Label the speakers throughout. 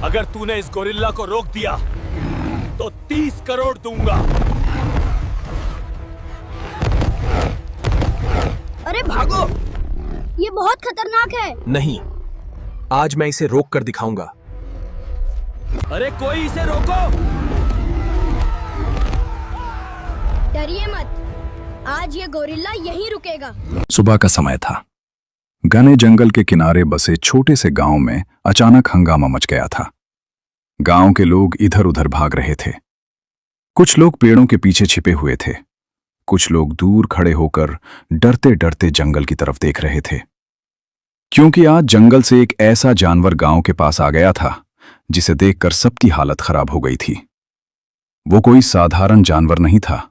Speaker 1: अगर तूने इस गोरिल्ला को रोक दिया तो 30 करोड़ दूंगा।
Speaker 2: अरे भागो, ये बहुत खतरनाक है।
Speaker 3: नहीं, आज मैं इसे रोक कर दिखाऊंगा।
Speaker 1: अरे कोई इसे रोको।
Speaker 2: डरिए मत, आज ये गोरिल्ला यहीं रुकेगा।
Speaker 4: सुबह का समय था। घने जंगल के किनारे बसे छोटे से गांव में अचानक हंगामा मच गया था। गांव के लोग इधर उधर भाग रहे थे। कुछ लोग पेड़ों के पीछे छिपे हुए थे, कुछ लोग दूर खड़े होकर डरते डरते जंगल की तरफ देख रहे थे, क्योंकि आज जंगल से एक ऐसा जानवर गांव के पास आ गया था जिसे देखकर सबकी हालत खराब हो गई थी। वो कोई साधारण जानवर नहीं था,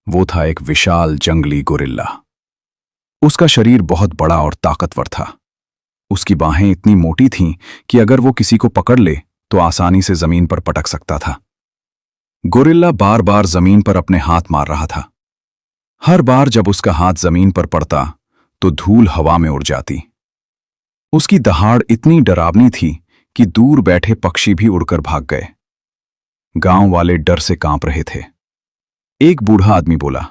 Speaker 4: वो था एक विशाल जंगली गोरिल्ला। उसका शरीर बहुत बड़ा और ताकतवर था। उसकी बाहें इतनी मोटी थीं कि अगर वो किसी को पकड़ ले तो आसानी से जमीन पर पटक सकता था। गोरिल्ला बार बार जमीन पर अपने हाथ मार रहा था। हर बार जब उसका हाथ जमीन पर पड़ता तो धूल हवा में उड़ जाती। उसकी दहाड़ इतनी डरावनी थी कि दूर बैठे पक्षी भी उड़कर भाग गए। गांव वाले डर से कांप रहे थे। एक बूढ़ा आदमी बोला,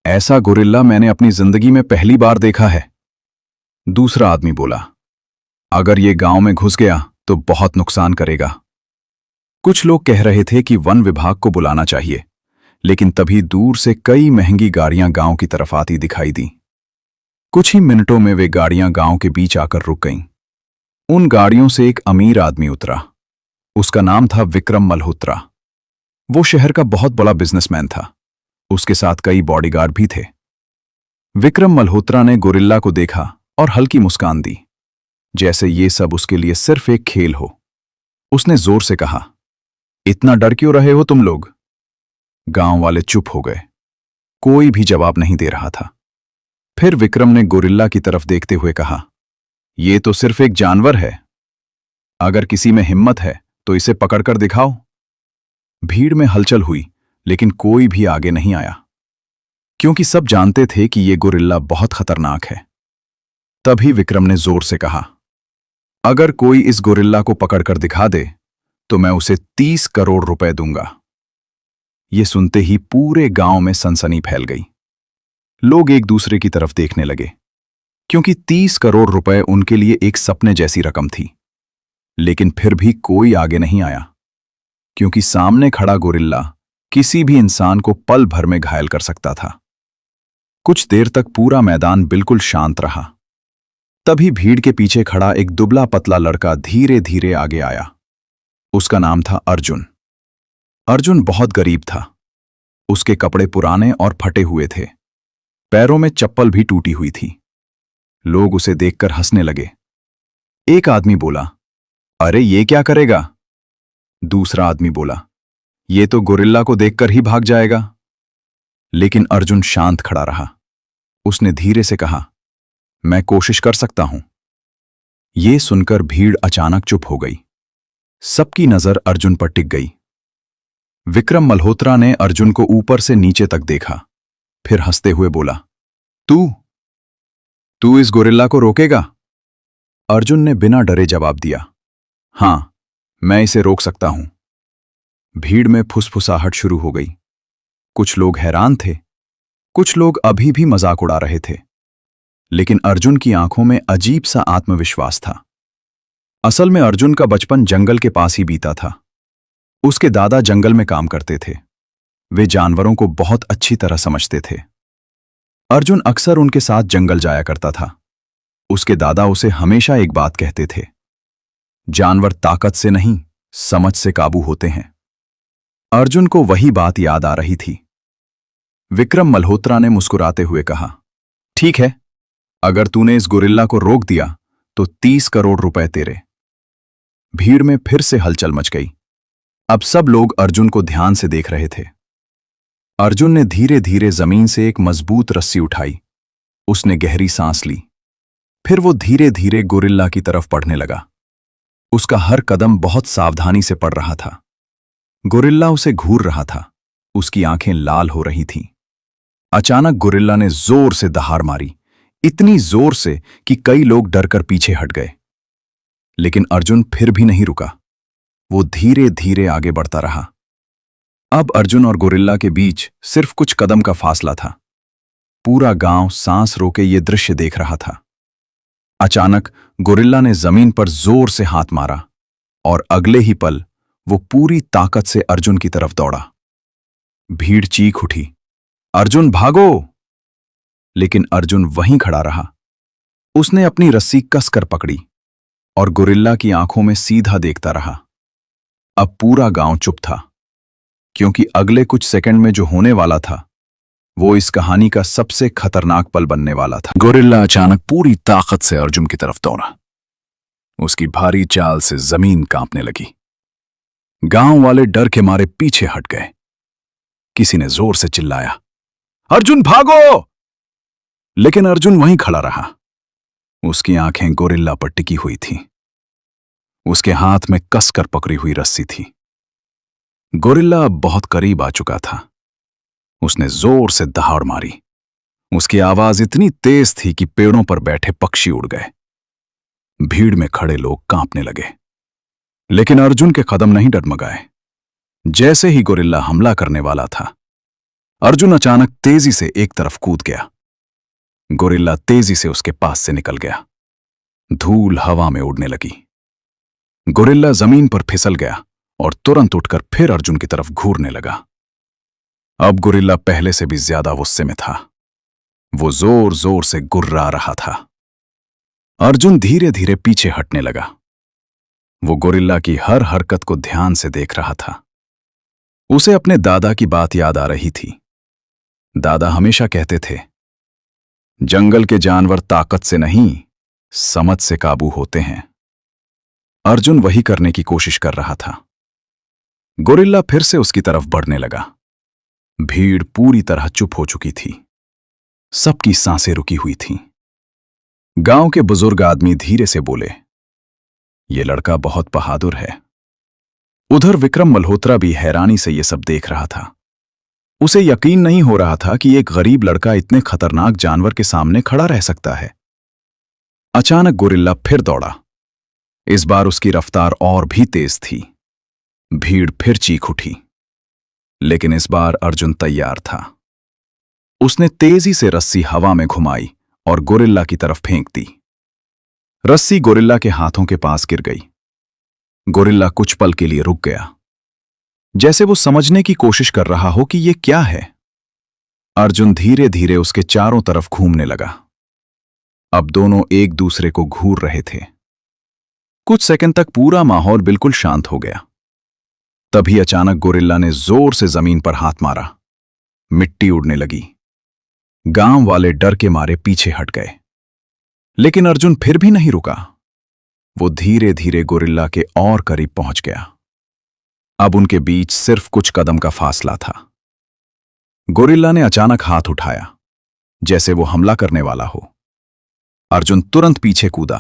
Speaker 4: ऐसा गोरिल्ला मैंने अपनी जिंदगी में पहली बार देखा है। दूसरा आदमी बोला, अगर ये गांव में घुस गया तो बहुत नुकसान करेगा। कुछ लोग कह रहे थे कि वन विभाग को बुलाना चाहिए, लेकिन तभी दूर से कई महंगी गाड़ियां गांव की तरफ आती दिखाई दी। कुछ ही मिनटों में वे गाड़ियां गांव के बीच आकर रुक गईं। उन गाड़ियों से एक अमीर आदमी उतरा। उसका नाम था विक्रम मल्होत्रा। वो शहर का बहुत बड़ा बिजनेसमैन था। उसके साथ कई बॉडीगार्ड भी थे। विक्रम मल्होत्रा ने गोरिल्ला को देखा और हल्की मुस्कान दी, जैसे ये सब उसके लिए सिर्फ एक खेल हो। उसने जोर से कहा, इतना डर क्यों रहे हो तुम लोग? गांव वाले चुप हो गए। कोई भी जवाब नहीं दे रहा था। फिर विक्रम ने गोरिल्ला की तरफ देखते हुए कहा, यह तो सिर्फ एक जानवर है। अगर किसी में हिम्मत है तो इसे पकड़कर दिखाओ। भीड़ में हलचल हुई, लेकिन कोई भी आगे नहीं आया, क्योंकि सब जानते थे कि यह गोरिल्ला बहुत खतरनाक है। तभी विक्रम ने जोर से कहा, अगर कोई इस गोरिल्ला को पकड़कर दिखा दे तो मैं उसे 30 करोड़ रुपए दूंगा। ये सुनते ही पूरे गांव में सनसनी फैल गई। लोग एक दूसरे की तरफ देखने लगे, क्योंकि 30 करोड़ रुपए उनके लिए एक सपने जैसी रकम थी। लेकिन फिर भी कोई आगे नहीं आया, क्योंकि सामने खड़ा गोरिल्ला किसी भी इंसान को पल भर में घायल कर सकता था। कुछ देर तक पूरा मैदान बिल्कुल शांत रहा। तभी भीड़ के पीछे खड़ा एक दुबला पतला लड़का धीरे धीरे आगे आया। उसका नाम था अर्जुन। अर्जुन बहुत गरीब था। उसके कपड़े पुराने और फटे हुए थे। पैरों में चप्पल भी टूटी हुई थी। लोग उसे देखकर हंसने लगे। एक आदमी बोला, अरे ये क्या करेगा? दूसरा आदमी बोला, ये तो गोरिल्ला को देखकर ही भाग जाएगा। लेकिन अर्जुन शांत खड़ा रहा। उसने धीरे से कहा, मैं कोशिश कर सकता हूं। ये सुनकर भीड़ अचानक चुप हो गई। सबकी नजर अर्जुन पर टिक गई। विक्रम मल्होत्रा ने अर्जुन को ऊपर से नीचे तक देखा, फिर हंसते हुए बोला, तू इस गोरिल्ला को रोकेगा? अर्जुन ने बिना डरे जवाब दिया, हां, मैं इसे रोक सकता हूं। भीड़ में फुसफुसाहट शुरू हो गई। कुछ लोग हैरान थे, कुछ लोग अभी भी मजाक उड़ा रहे थे, लेकिन अर्जुन की आंखों में अजीब सा आत्मविश्वास था। असल में अर्जुन का बचपन जंगल के पास ही बीता था। उसके दादा जंगल में काम करते थे। वे जानवरों को बहुत अच्छी तरह समझते थे। अर्जुन अक्सर उनके साथ जंगल जाया करता था। उसके दादा उसे हमेशा एक बात कहते थे, जानवर ताकत से नहीं, समझ से काबू होते हैं। अर्जुन को वही बात याद आ रही थी। विक्रम मल्होत्रा ने मुस्कुराते हुए कहा, ठीक है, अगर तूने इस गोरिल्ला को रोक दिया तो 30 करोड़ रुपए तेरे। भीड़ में फिर से हलचल मच गई। अब सब लोग अर्जुन को ध्यान से देख रहे थे। अर्जुन ने धीरे धीरे जमीन से एक मजबूत रस्सी उठाई। उसने गहरी सांस ली। फिर वो धीरे धीरे गोरिल्ला की तरफ बढ़ने लगा। उसका हर कदम बहुत सावधानी से पड़ रहा था। गोरिल्ला उसे घूर रहा था। उसकी आंखें लाल हो रही थीं। अचानक गोरिल्ला ने जोर से दहाड़ मारी, इतनी जोर से कि कई लोग डरकर पीछे हट गए। लेकिन अर्जुन फिर भी नहीं रुका। वो धीरे धीरे आगे बढ़ता रहा। अब अर्जुन और गोरिल्ला के बीच सिर्फ कुछ कदम का फासला था। पूरा गांव सांस रोके ये दृश्य देख रहा था। अचानक गोरिल्ला ने जमीन पर जोर से हाथ मारा और अगले ही पल वो पूरी ताकत से अर्जुन की तरफ दौड़ा। भीड़ चीख उठी, अर्जुन भागो! लेकिन अर्जुन वहीं खड़ा रहा। उसने अपनी रस्सी कसकर पकड़ी और गोरिल्ला की आंखों में सीधा देखता रहा। अब पूरा गांव चुप था, क्योंकि अगले कुछ सेकंड में जो होने वाला था वो इस कहानी का सबसे खतरनाक पल बनने वाला था। गोरिल्ला अचानक पूरी ताकत से अर्जुन की तरफ दौड़ा। उसकी भारी चाल से जमीन कांपने लगी। गांव वाले डर के मारे पीछे हट गए। किसी ने जोर से चिल्लाया, अर्जुन भागो! लेकिन अर्जुन वहीं खड़ा रहा। उसकी आंखें गोरिल्ला पर टिकी हुई थीं। उसके हाथ में कसकर पकड़ी हुई रस्सी थी। गोरिल्ला अब बहुत करीब आ चुका था। उसने जोर से दहाड़ मारी। उसकी आवाज इतनी तेज थी कि पेड़ों पर बैठे पक्षी उड़ गए। भीड़ में खड़े लोग कांपने लगे, लेकिन अर्जुन के कदम नहीं डगमगाए। जैसे ही गोरिल्ला हमला करने वाला था, अर्जुन अचानक तेजी से एक तरफ कूद गया। गोरिल्ला तेजी से उसके पास से निकल गया। धूल हवा में उड़ने लगी। गोरिल्ला जमीन पर फिसल गया और तुरंत उठकर फिर अर्जुन की तरफ घूरने लगा। अब गोरिल्ला पहले से भी ज्यादा गुस्से में था। वो जोर जोर से गुर्रा रहा था। अर्जुन धीरे धीरे पीछे हटने लगा। वो गोरिल्ला की हर हरकत को ध्यान से देख रहा था। उसे अपने दादा की बात याद आ रही थी। दादा हमेशा कहते थे, जंगल के जानवर ताकत से नहीं, समझ से काबू होते हैं। अर्जुन वही करने की कोशिश कर रहा था। गोरिल्ला फिर से उसकी तरफ बढ़ने लगा। भीड़ पूरी तरह चुप हो चुकी थी। सबकी सांसें रुकी हुई थीं। गांव के बुजुर्ग आदमी धीरे से बोले, ये लड़का बहुत बहादुर है। उधर विक्रम मल्होत्रा भी हैरानी से ये सब देख रहा था। उसे यकीन नहीं हो रहा था कि एक गरीब लड़का इतने खतरनाक जानवर के सामने खड़ा रह सकता है। अचानक गोरिल्ला फिर दौड़ा। इस बार उसकी रफ्तार और भी तेज थी। भीड़ फिर चीख उठी, लेकिन इस बार अर्जुन तैयार था। उसने तेजी से रस्सी हवा में घुमाई और गोरिल्ला की तरफ फेंक दी। रस्सी गोरिल्ला के हाथों के पास गिर गई। गोरिल्ला कुछ पल के लिए रुक गया, जैसे वो समझने की कोशिश कर रहा हो कि ये क्या है। अर्जुन धीरे धीरे उसके चारों तरफ घूमने लगा। अब दोनों एक दूसरे को घूर रहे थे। कुछ सेकंड तक पूरा माहौल बिल्कुल शांत हो गया। तभी अचानक गोरिल्ला ने जोर से जमीन पर हाथ मारा। मिट्टी उड़ने लगी। गांव वाले डर के मारे पीछे हट गए, लेकिन अर्जुन फिर भी नहीं रुका। वो धीरे धीरे गोरिल्ला के और करीब पहुंच गया। अब उनके बीच सिर्फ कुछ कदम का फासला था। गोरिल्ला ने अचानक हाथ उठाया, जैसे वो हमला करने वाला हो। अर्जुन तुरंत पीछे कूदा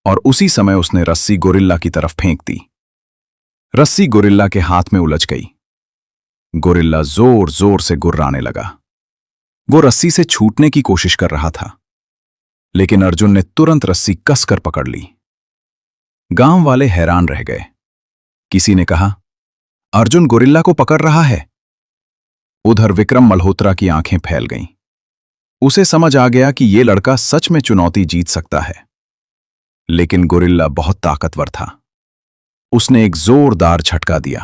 Speaker 4: और उसी समय उसने रस्सी गोरिल्ला की तरफ फेंक दी। रस्सी गोरिल्ला के हाथ में उलझ गई। गोरिल्ला जोर जोर से गुर्राने लगा। वो रस्सी से छूटने की कोशिश कर रहा था, लेकिन अर्जुन ने तुरंत रस्सी कसकर पकड़ ली। गांव वाले हैरान रह गए। किसी ने कहा, अर्जुन गोरिल्ला को पकड़ रहा है। उधर विक्रम मल्होत्रा की आंखें फैल गईं। उसे समझ आ गया कि ये लड़का सच में चुनौती जीत सकता है। लेकिन गोरिल्ला बहुत ताकतवर था। उसने एक जोरदार झटका दिया।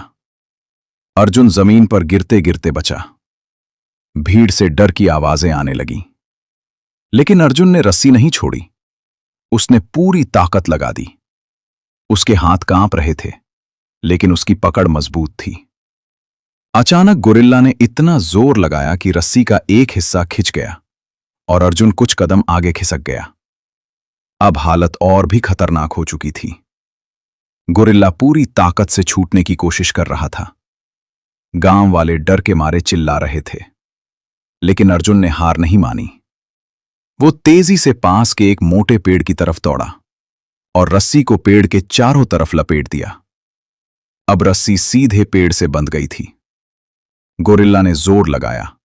Speaker 4: अर्जुन जमीन पर गिरते गिरते बचा। भीड़ से डर की आवाजें आने लगीं। लेकिन अर्जुन ने रस्सी नहीं छोड़ी। उसने पूरी ताकत लगा दी। उसके हाथ कांप रहे थे, लेकिन उसकी पकड़ मजबूत थी। अचानक गोरिल्ला ने इतना जोर लगाया कि रस्सी का एक हिस्सा खिंच गया और अर्जुन कुछ कदम आगे खिसक गया। अब हालत और भी खतरनाक हो चुकी थी। गोरिल्ला पूरी ताकत से छूटने की कोशिश कर रहा था। गांव वाले डर के मारे चिल्ला रहे थे, लेकिन अर्जुन ने हार नहीं मानी। वो तेजी से पास के एक मोटे पेड़ की तरफ दौड़ा और रस्सी को पेड़ के चारों तरफ लपेट दिया। अब रस्सी सीधे पेड़ से बंध गई थी। गोरिल्ला ने जोर लगाया,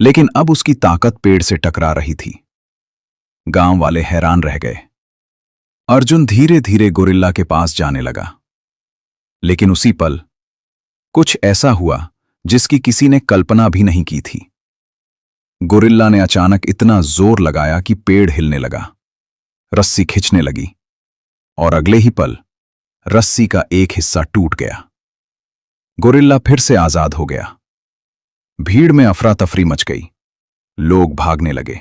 Speaker 4: लेकिन अब उसकी ताकत पेड़ से टकरा रही थी। गांव वाले हैरान रह गए। अर्जुन धीरे धीरे गोरिल्ला के पास जाने लगा, लेकिन उसी पल कुछ ऐसा हुआ जिसकी किसी ने कल्पना भी नहीं की थी। गोरिल्ला ने अचानक इतना जोर लगाया कि पेड़ हिलने लगा, रस्सी खिंचने लगी और अगले ही पल रस्सी का एक हिस्सा टूट गया। गोरिल्ला फिर से आजाद हो गया। भीड़ में अफरा तफरी मच गई, लोग भागने लगे,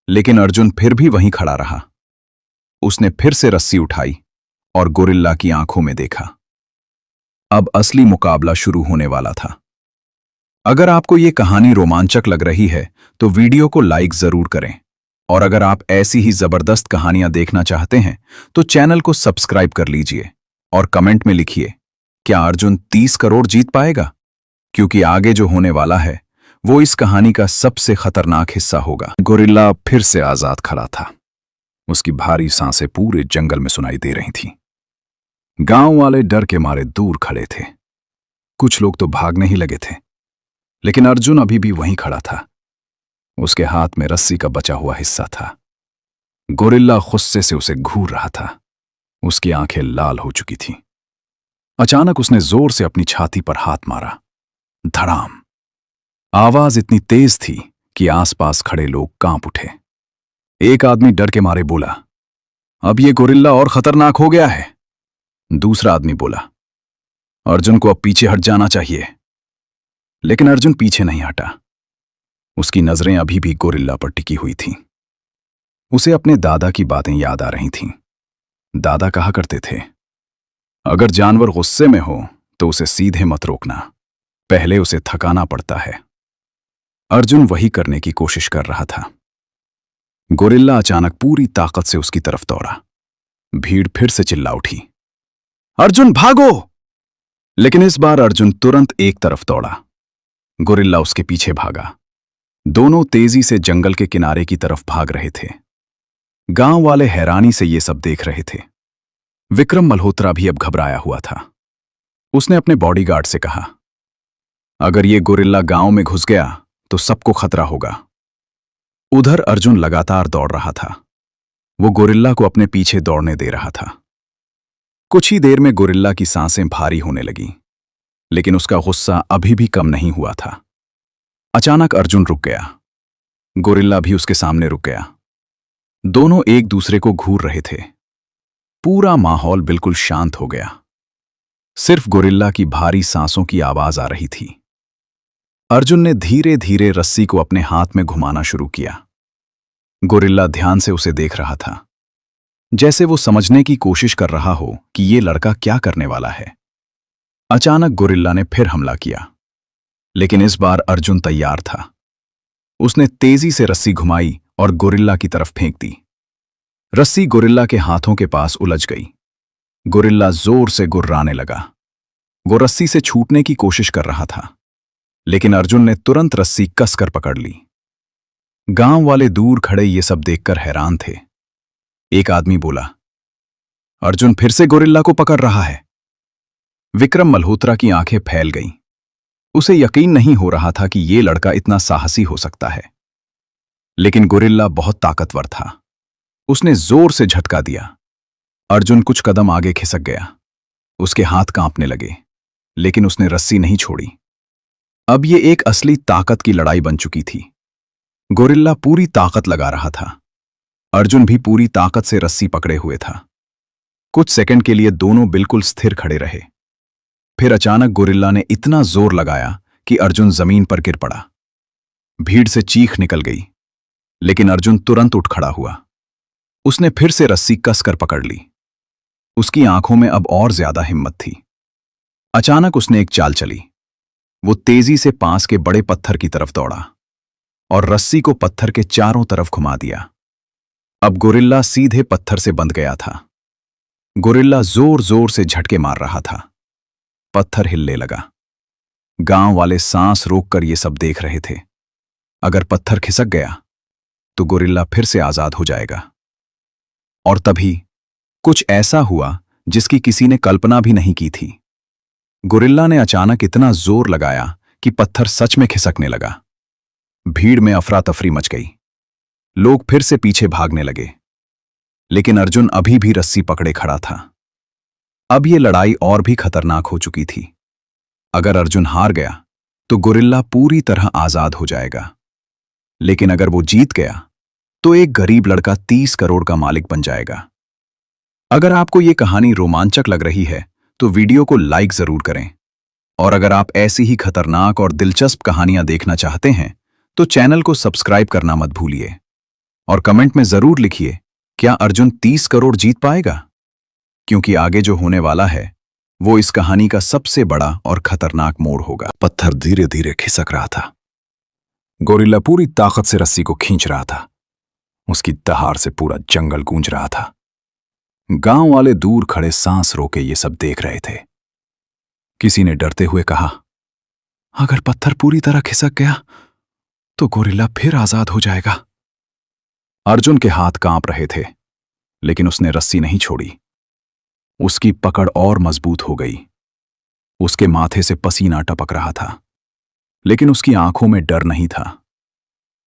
Speaker 4: लेकिन अर्जुन फिर भी वहीं खड़ा रहा। उसने फिर से रस्सी उठाई और गोरिल्ला की आंखों में देखा। अब असली मुकाबला शुरू होने वाला था। अगर आपको ये कहानी रोमांचक लग रही है तो वीडियो को लाइक जरूर करें, और अगर आप ऐसी ही जबरदस्त कहानियां देखना चाहते हैं तो चैनल को सब्सक्राइब कर लीजिए और कमेंट में लिखिए, क्या अर्जुन 30 करोड़ जीत पाएगा? क्योंकि आगे जो होने वाला है वो इस कहानी का सबसे खतरनाक हिस्सा होगा। गोरिल्ला फिर से आजाद खड़ा था। उसकी भारी सांसें पूरे जंगल में सुनाई दे रही थीं। गांव वाले डर के मारे दूर खड़े थे। कुछ लोग तो भागने ही लगे थे, लेकिन अर्जुन अभी भी वहीं खड़ा था। उसके हाथ में रस्सी का बचा हुआ हिस्सा था। गोरिल्ला गुस्से से उसे घूर रहा था। उसकी आंखें लाल हो चुकी थीं। अचानक उसने जोर से अपनी छाती पर हाथ मारा। धड़ाम! आवाज इतनी तेज थी कि आसपास खड़े लोग कांप उठे। एक आदमी डर के मारे बोला, अब ये गोरिल्ला और खतरनाक हो गया है। दूसरा आदमी बोला, अर्जुन को अब पीछे हट जाना चाहिए। लेकिन अर्जुन पीछे नहीं हटा। उसकी नजरें अभी भी गोरिल्ला पर टिकी हुई थीं। उसे अपने दादा की बातें याद आ रही थीं। दादा कहा करते थे, अगर जानवर गुस्से में हो तो उसे सीधे मत रोकना, पहले उसे थकाना पड़ता है। अर्जुन वही करने की कोशिश कर रहा था। गोरिल्ला अचानक पूरी ताकत से उसकी तरफ दौड़ा। भीड़ फिर से चिल्ला उठी, अर्जुन भागो! लेकिन इस बार अर्जुन तुरंत एक तरफ दौड़ा। गोरिल्ला उसके पीछे भागा। दोनों तेजी से जंगल के किनारे की तरफ भाग रहे थे। गांव वाले हैरानी से ये सब देख रहे थे। विक्रम मल्होत्रा भी अब घबराया हुआ था। उसने अपने बॉडीगार्ड से कहा, अगर ये गोरिल्ला गांव में घुस गया तो सबको खतरा होगा। उधर अर्जुन लगातार दौड़ रहा था। वो गोरिल्ला को अपने पीछे दौड़ने दे रहा था। कुछ ही देर में गोरिल्ला की सांसें भारी होने लगीं, लेकिन उसका गुस्सा अभी भी कम नहीं हुआ था। अचानक अर्जुन रुक गया। गोरिल्ला भी उसके सामने रुक गया। दोनों एक दूसरे को घूर रहे थे। पूरा माहौल बिल्कुल शांत हो गया। सिर्फ गोरिल्ला की भारी सांसों की आवाज आ रही थी। अर्जुन ने धीरे धीरे रस्सी को अपने हाथ में घुमाना शुरू किया। गोरिल्ला ध्यान से उसे देख रहा था, जैसे वो समझने की कोशिश कर रहा हो कि ये लड़का क्या करने वाला है। अचानक गोरिल्ला ने फिर हमला किया, लेकिन इस बार अर्जुन तैयार था। उसने तेजी से रस्सी घुमाई और गोरिल्ला की तरफ फेंक दी। रस्सी गोरिल्ला के हाथों के पास उलझ गई। गोरिल्ला जोर से गुर्राने लगा। वो रस्सी से छूटने की कोशिश कर रहा था, लेकिन अर्जुन ने तुरंत रस्सी कसकर पकड़ ली। गांव वाले दूर खड़े ये सब देखकर हैरान थे। एक आदमी बोला, अर्जुन फिर से गोरिल्ला को पकड़ रहा है। विक्रम मल्होत्रा की आंखें फैल गईं। उसे यकीन नहीं हो रहा था कि ये लड़का इतना साहसी हो सकता है। लेकिन गोरिल्ला बहुत ताकतवर था। उसने जोर से झटका दिया। अर्जुन कुछ कदम आगे खिसक गया। उसके हाथ कांपने लगे, लेकिन उसने रस्सी नहीं छोड़ी। अब ये एक असली ताकत की लड़ाई बन चुकी थी। गोरिल्ला पूरी ताकत लगा रहा था। अर्जुन भी पूरी ताकत से रस्सी पकड़े हुए था। कुछ सेकंड के लिए दोनों बिल्कुल स्थिर खड़े रहे। फिर अचानक गोरिल्ला ने इतना जोर लगाया कि अर्जुन जमीन पर गिर पड़ा। भीड़ से चीख निकल गई, लेकिन अर्जुन तुरंत उठ खड़ा हुआ। उसने फिर से रस्सी कसकर पकड़ ली। उसकी आंखों में अब और ज्यादा हिम्मत थी। अचानक उसने एक चाल चली। वो तेजी से पास के बड़े पत्थर की तरफ दौड़ा और रस्सी को पत्थर के चारों तरफ घुमा दिया। अब गोरिल्ला सीधे पत्थर से बंध गया था। गोरिल्ला जोर जोर से झटके मार रहा था। पत्थर हिलने लगा। गांव वाले सांस रोककर ये सब देख रहे थे। अगर पत्थर खिसक गया तो गोरिल्ला फिर से आजाद हो जाएगा। और तभी कुछ ऐसा हुआ जिसकी किसी ने कल्पना भी नहीं की थी। गोरिल्ला ने अचानक इतना जोर लगाया कि पत्थर सच में खिसकने लगा। भीड़ में अफरा तफरी मच गई। लोग फिर से पीछे भागने लगे, लेकिन अर्जुन अभी भी रस्सी पकड़े खड़ा था। अब ये लड़ाई और भी खतरनाक हो चुकी थी। अगर अर्जुन हार गया तो गोरिल्ला पूरी तरह आजाद हो जाएगा, लेकिन अगर वो जीत गया तो एक गरीब लड़का 30 करोड़ का मालिक बन जाएगा। अगर आपको ये कहानी रोमांचक लग रही है तो वीडियो को लाइक जरूर करें, और अगर आप ऐसी ही खतरनाक और दिलचस्प कहानियां देखना चाहते हैं तो चैनल को सब्सक्राइब करना मत भूलिए, और कमेंट में जरूर लिखिए क्या अर्जुन 30 करोड़ जीत पाएगा, क्योंकि आगे जो होने वाला है वो इस कहानी का सबसे बड़ा और खतरनाक मोड़ होगा। पत्थर धीरे धीरे खिसक रहा था। गोरिल्ला पूरी ताकत से रस्सी को खींच रहा था। उसकी दहाड़ से पूरा जंगल गूंज रहा था। गांव वाले दूर खड़े सांस रोके ये सब देख रहे थे। किसी ने डरते हुए कहा, अगर पत्थर पूरी तरह खिसक गया तो गोरिल्ला फिर आजाद हो जाएगा। अर्जुन के हाथ कांप रहे थे, लेकिन उसने रस्सी नहीं छोड़ी। उसकी पकड़ और मजबूत हो गई। उसके माथे से पसीना टपक रहा था, लेकिन उसकी आंखों में डर नहीं था।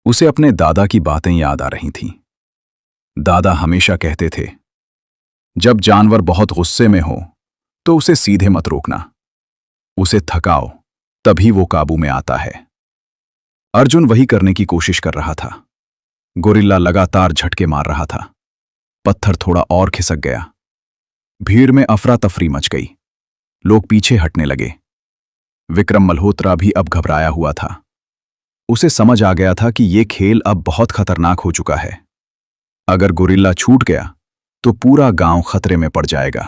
Speaker 4: उसे अपने दादा की बातें याद आ रही थीं। दादा हमेशा कहते थे, जब जानवर बहुत गुस्से में हो तो उसे सीधे मत रोकना, उसे थकाओ, तभी वो काबू में आता है। अर्जुन वही करने की कोशिश कर रहा था। गोरिल्ला लगातार झटके मार रहा था। पत्थर थोड़ा और खिसक गया। भीड़ में अफरा तफरी मच गई। लोग पीछे हटने लगे। विक्रम मल्होत्रा भी अब घबराया हुआ था। उसे समझ आ गया था कि ये खेल अब बहुत खतरनाक हो चुका है। अगर गोरिल्ला छूट गया तो पूरा गांव खतरे में पड़ जाएगा।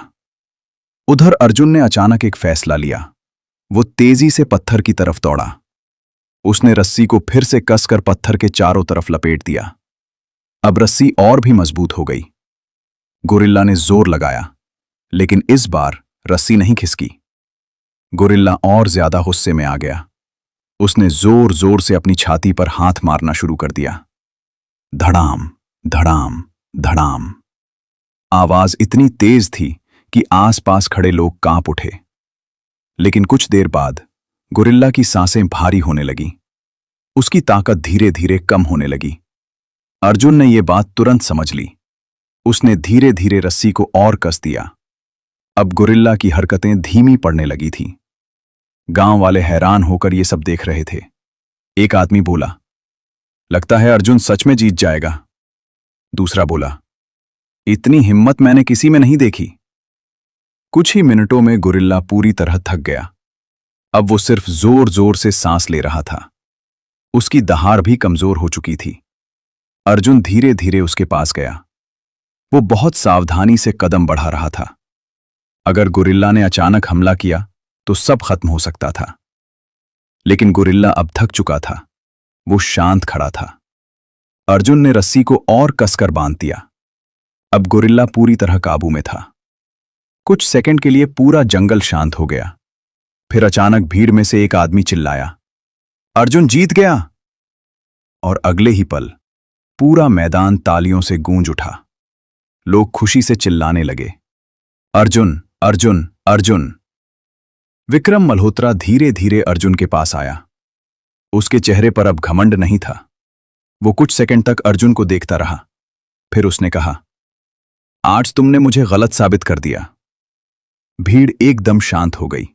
Speaker 4: उधर अर्जुन ने अचानक एक फैसला लिया। वो तेजी से पत्थर की तरफ दौड़ा। उसने रस्सी को फिर से कसकर पत्थर के चारों तरफ लपेट दिया। अब रस्सी और भी मजबूत हो गई। गोरिल्ला ने जोर लगाया, लेकिन इस बार रस्सी नहीं खिसकी। गोरिल्ला और ज्यादा गुस्से में आ गया। उसने जोर जोर से अपनी छाती पर हाथ मारना शुरू कर दिया। धड़ाम धड़ाम धड़ाम। आवाज इतनी तेज थी कि आसपास खड़े लोग कांप उठे। लेकिन कुछ देर बाद गोरिल्ला की सांसें भारी होने लगी। उसकी ताकत धीरे धीरे कम होने लगी। अर्जुन ने यह बात तुरंत समझ ली। उसने धीरे धीरे रस्सी को और कस दिया। अब गोरिल्ला की हरकतें धीमी पड़ने लगी थीं। गांव वाले हैरान होकर ये सब देख रहे थे। एक आदमी बोला, लगता है अर्जुन सच में जीत जाएगा। दूसरा बोला, इतनी हिम्मत मैंने किसी में नहीं देखी। कुछ ही मिनटों में गोरिल्ला पूरी तरह थक गया। अब वो सिर्फ जोर जोर से सांस ले रहा था। उसकी दहाड़ भी कमजोर हो चुकी थी। अर्जुन धीरे धीरे उसके पास गया। वो बहुत सावधानी से कदम बढ़ा रहा था। अगर गोरिल्ला ने अचानक हमला किया तो सब खत्म हो सकता था। लेकिन गोरिल्ला अब थक चुका था। वो शांत खड़ा था। अर्जुन ने रस्सी को और कसकर बांध दिया। अब गोरिल्ला पूरी तरह काबू में था। कुछ सेकंड के लिए पूरा जंगल शांत हो गया। फिर अचानक भीड़ में से एक आदमी चिल्लाया, अर्जुन जीत गया। और अगले ही पल पूरा मैदान तालियों से गूंज उठा। लोग खुशी से चिल्लाने लगे, अर्जुन अर्जुन अर्जुन। विक्रम मल्होत्रा धीरे धीरे अर्जुन के पास आया। उसके चेहरे पर अब घमंड नहीं था। वो कुछ सेकंड तक अर्जुन को देखता रहा। फिर उसने कहा, आज तुमने मुझे गलत साबित कर दिया। भीड़ एकदम शांत हो गई।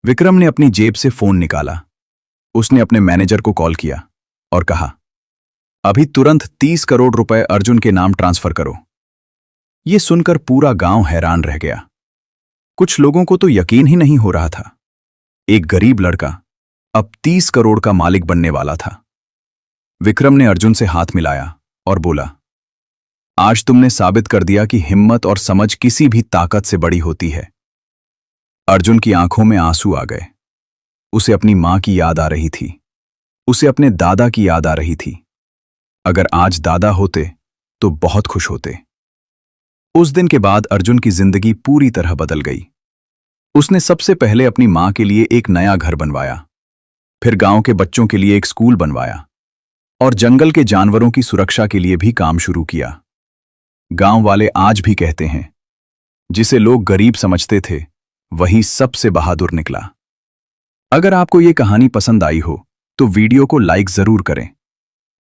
Speaker 4: विक्रम ने अपनी जेब से फोन निकाला। उसने अपने मैनेजर को कॉल किया और कहा, अभी तुरंत 30 करोड़ रुपए अर्जुन के नाम ट्रांसफर करो। यह सुनकर पूरा गांव हैरान रह गया। कुछ लोगों को तो यकीन ही नहीं हो रहा था। एक गरीब लड़का अब 30 करोड़ का मालिक बनने वाला था। विक्रम ने अर्जुन से हाथ मिलाया और बोला, आज तुमने साबित कर दिया कि हिम्मत और समझ किसी भी ताकत से बड़ी होती है। अर्जुन की आंखों में आंसू आ गए। उसे अपनी मां की याद आ रही थी। उसे अपने दादा की याद आ रही थी। अगर आज दादा होते तो बहुत खुश होते। उस दिन के बाद अर्जुन की जिंदगी पूरी तरह बदल गई। उसने सबसे पहले अपनी मां के लिए एक नया घर बनवाया, फिर गांव के बच्चों के लिए एक स्कूल बनवाया और जंगल के जानवरों की सुरक्षा के लिए भी काम शुरू किया। गांव वाले आज भी कहते हैं, जिसे लोग गरीब समझते थे वही सबसे बहादुर निकला। अगर आपको ये कहानी पसंद आई हो तो वीडियो को लाइक जरूर करें,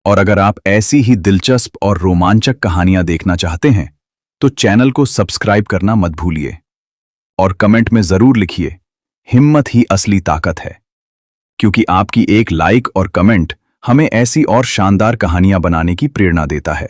Speaker 4: और अगर आप ऐसी ही दिलचस्प और रोमांचक कहानियां देखना चाहते हैं तो चैनल को सब्सक्राइब करना मत भूलिए। और कमेंट में जरूर लिखिए, हिम्मत ही असली ताकत है। क्योंकि आपकी एक लाइक और कमेंट हमें ऐसी और शानदार कहानियां बनाने की प्रेरणा देता है।